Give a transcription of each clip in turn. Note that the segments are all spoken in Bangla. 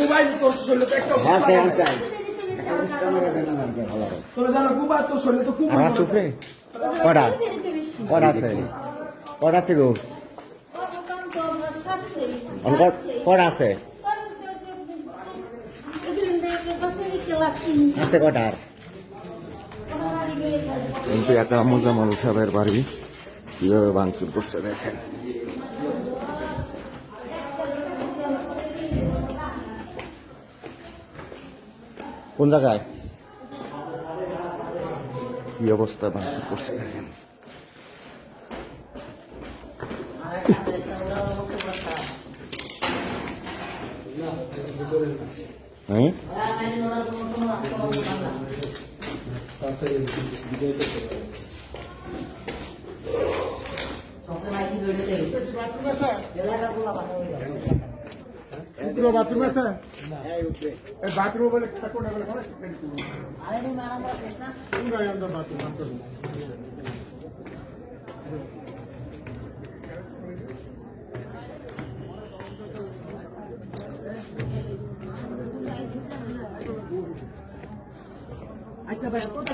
কুবাই তোর শরীরে তো একটা হ্যাঁ স্যার চাই তোর জানো কুবাই তোর শরীরে তো কুবাই আমার সুপ্রে কটা কটা আছে কটা আছে গো কটা আছে আছে কটার কিন্তু একটা মোজামল সাহেবের বাড়ি কিভাবে ভাঙচুর করছে দেখেন কোন জায়গায় কি অবস্থা ভাঙচুর করছে দেখেন হ্যাঁ বাথরুম আছে বাথরুম বলে ঠাকুর বলে বাথরুম আচ্ছা ভাই কত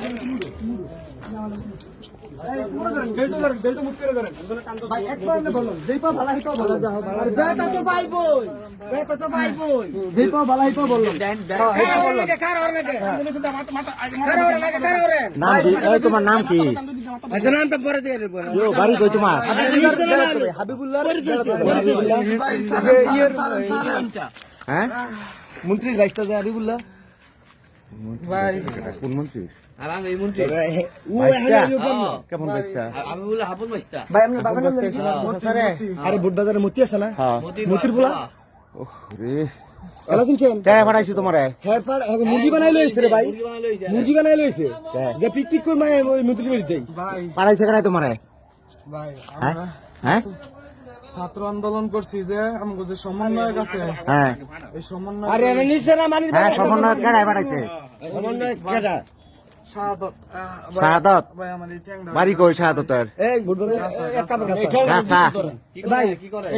তোমার নাম কি বাড়ি কই তোমার হ্যাঁ মন্ত্রীর বাইশটা যায় হাবিবুল্লাহ কোন মন্ত্রী কেমন বাইস্তা আরে বুট বাজারে মতি আছে না হ্যাঁ মতির বলা রে পাঠাইছি তোমারে মুরগি বানাই লইছে রে ভাই মুরগি বানাই লইছে যে পিকনিক করে মাই ওই মুরগি মেরে যাই পাঠাইছে কেন তোমারে ভাই হ্যাঁ ছাত্র আন্দোলন করছি যে আমাকে যে সমন্বয়ক আছে হ্যাঁ এই সমন্বয় আরে আমি নিছে না মানি হ্যাঁ সমন্বয় কেডাই পাঠাইছে কেডা শাহাদত ভাই আমার এই ট্যাংরা বাড়ি কই শাহাদতের এই বুট বাজার এক কাপড় রাসা ভাই কি করে